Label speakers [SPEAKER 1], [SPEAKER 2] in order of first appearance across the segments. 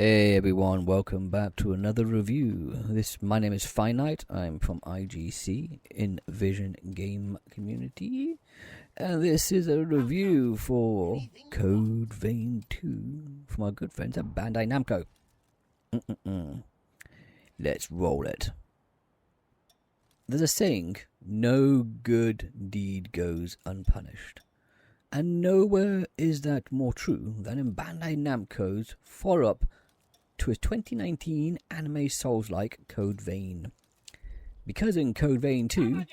[SPEAKER 1] Hey everyone, welcome back to another review. My name is Finite. I'm from IGC, Vision Game Community, and this is a review for Code Vein 2 from our good friends at Bandai Namco. Let's roll it. There's a saying, no good deed goes unpunished. And nowhere is that more true than in Bandai Namco's follow-up to his 2019 anime Soulslike Code Vein. Because in Code Vein 2,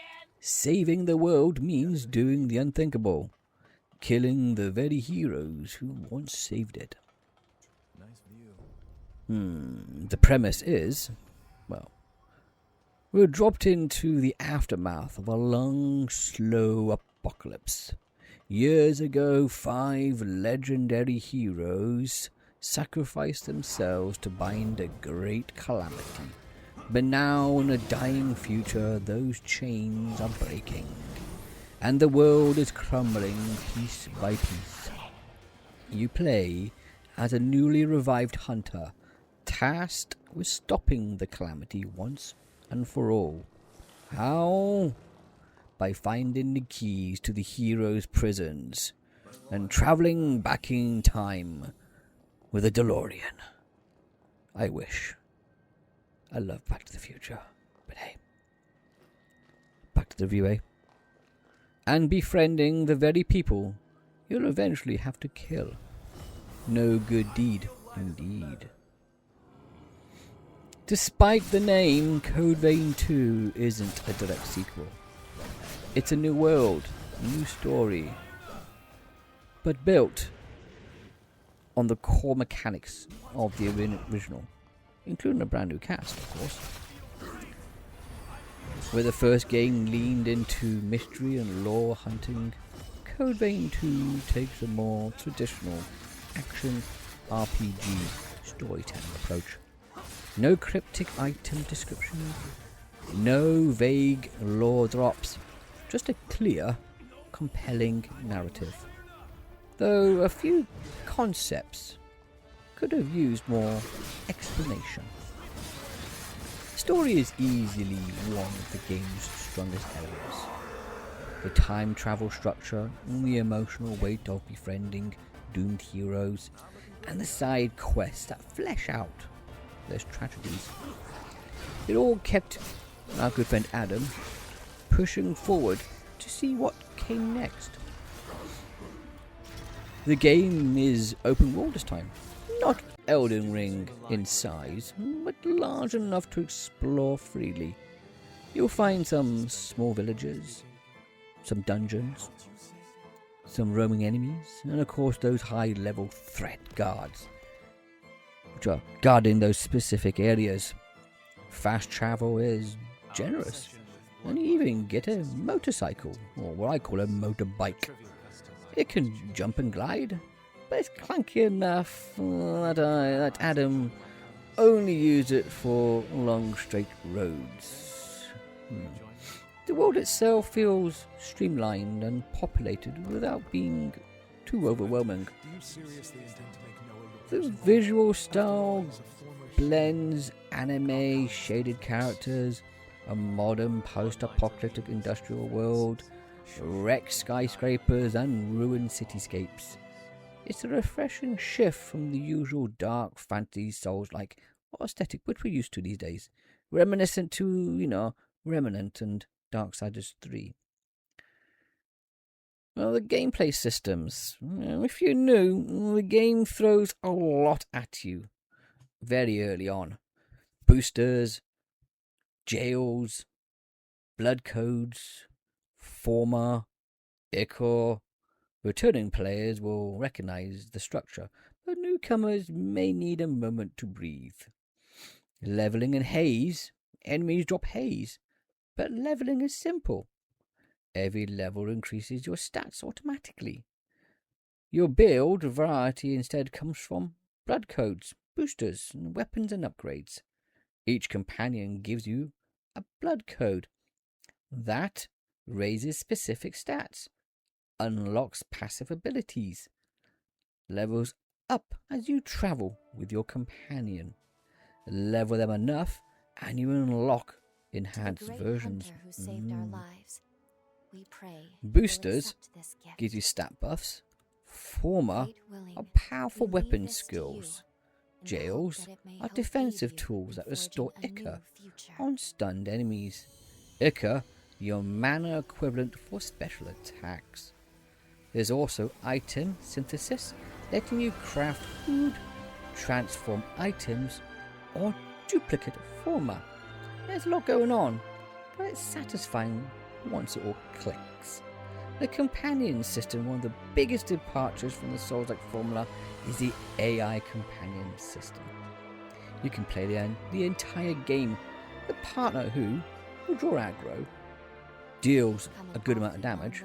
[SPEAKER 1] saving the world means doing the unthinkable, killing the very heroes who once saved it.
[SPEAKER 2] Nice view.
[SPEAKER 1] The premise is, well, we're dropped into the aftermath of a long, slow apocalypse. Years ago, 5 legendary heroes sacrificed themselves to bind a great calamity. But now, in a dying future, those chains are breaking, and the world is crumbling piece by piece. You play as a newly revived hunter, tasked with stopping the calamity once and for all. How? By finding the keys to the heroes' prisons and travelling back in time with a DeLorean. I wish. I love Back to the Future, but hey. Back to the review, eh? And befriending the very people you'll eventually have to kill. No good deed, indeed. Despite the name, Code Vein 2 isn't a direct sequel. It's a new world, new story, but built on the core mechanics of the original, including a brand new cast, of course. Where the first game leaned into mystery and lore hunting, Code Vein 2 takes a more traditional action RPG storytelling approach. No cryptic item descriptions, no vague lore drops, just a clear, compelling narrative. Though a few concepts could have used more explanation. The story is easily one of the game's strongest areas. The time travel structure, and the emotional weight of befriending doomed heroes, and the side quests that flesh out their tragedies. It all kept our good friend Adam pushing forward to see what came next. The game is open world this time. Not Elden Ring in size, but large enough to explore freely. You'll find some small villages, some dungeons, some roaming enemies, and of course those high-level threat guards, which are guarding those specific areas. Fast travel is generous, and you even get a motorcycle, or what I call a motorbike. It can jump and glide, but it's clunky enough that Adam only used it for long straight roads. The world itself feels streamlined and populated without being too overwhelming. The visual style blends anime shaded characters, a modern post-apocalyptic industrial world, wrecked skyscrapers and ruined cityscapes. It's a refreshing shift from the usual dark fantasy Souls-like aesthetic which we're used to these days, reminiscent to, Remnant and Darksiders 3. Well, the gameplay systems, if you're new, the game throws a lot at you very early on. Boosters, jails, blood codes, Forma, Ichor. Returning players will recognize the structure, but newcomers may need a moment to breathe. Leveling in haze. Enemies drop haze, but leveling is simple. Every level increases your stats automatically. Your build variety instead comes from blood codes, boosters, weapons and upgrades. Each companion gives you a blood code. That raises specific stats, unlocks passive abilities, levels up as you travel with your companion. Level them enough and you unlock enhanced versions.
[SPEAKER 3] Who saved our lives. We pray
[SPEAKER 1] Boosters gives you stat buffs. Forma are powerful weapon skills. Jails are defensive tools that restore Ichor on stunned enemies. Ichor, your mana equivalent for special attacks. There's also item synthesis, letting you craft food, transform items, or duplicate Forma. There's a lot going on, but it's satisfying once it all clicks. The companion system, one of the biggest departures from the Soulslike formula, is the AI companion system. You can play the entire game. The partner who will draw aggro, deals a good amount of damage,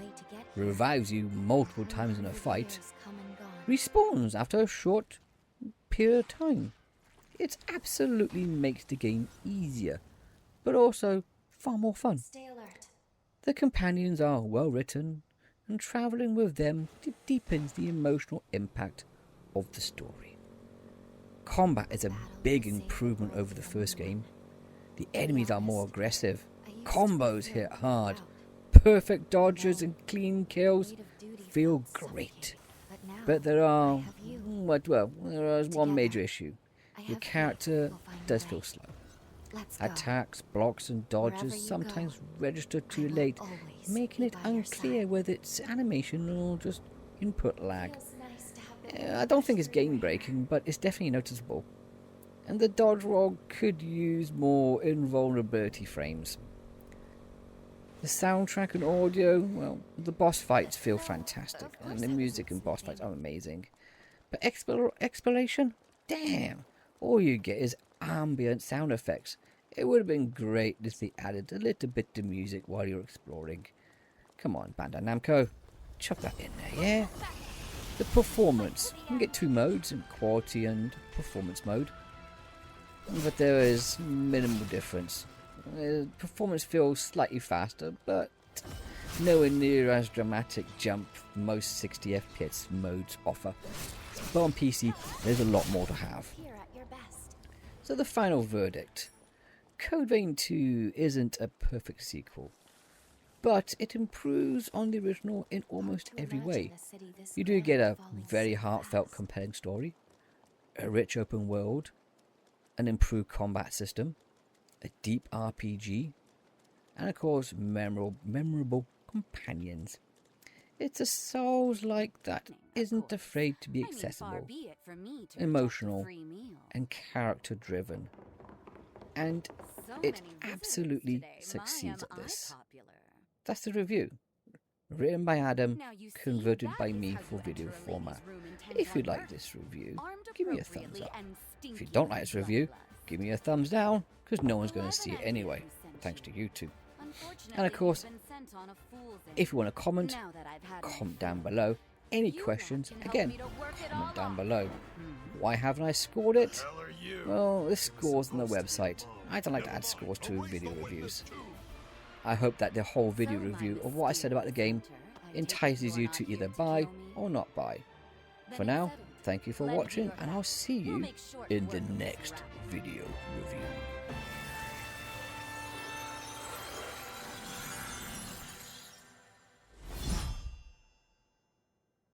[SPEAKER 1] revives you multiple times in a fight, respawns after a short period of time. It absolutely makes the game easier, but also far more fun. The companions are well written, and travelling with them deepens the emotional impact of the story. Combat is a big improvement over the first game. The enemies are more aggressive, combos hit hard, perfect dodges and clean kills feel great. But there is one major issue. Your character does feel slow. Attacks, blocks and dodges sometimes register too late, making it unclear whether it's animation or just input lag. I don't think it's game breaking, but it's definitely noticeable. And the dodge roll could use more invulnerability frames. The soundtrack and audio, well, the boss fights feel fantastic, and the music and boss fights are amazing. But exploration? Damn! All you get is ambient sound effects. It would have been great if they added a little bit of music while you're exploring. Come on, Bandai Namco, chuck that in there, yeah? The performance. You can get two modes, quality and performance mode. But there is minimal difference. Performance feels slightly faster, but nowhere near as dramatic jump most 60 FPS modes offer. But on PC, there's a lot more to have. So the final verdict. Code Vein 2 isn't a perfect sequel, but it improves on the original in almost every way. You do get a very heartfelt, compelling story, a rich open world, an improved combat system, a deep RPG, and of course memorable companions. It's a Souls-like that isn't afraid to be accessible, emotional, and character-driven. And it absolutely succeeds at this. That's the review. Written by Adam, converted by me for video format. If you like this review, give me a thumbs up. If you don't like this review, give me a thumbs down, because no one's going to see it anyway, thanks to YouTube. And of course, if you want to comment down below. Any questions, again, comment down below. Why haven't I scored it? Well, this score's on the website. I don't like to add scores to video reviews. I hope that the whole video review of what I said about the game entices you to either buy or not buy. For now, thank you for watching, and I'll see you in the next video review.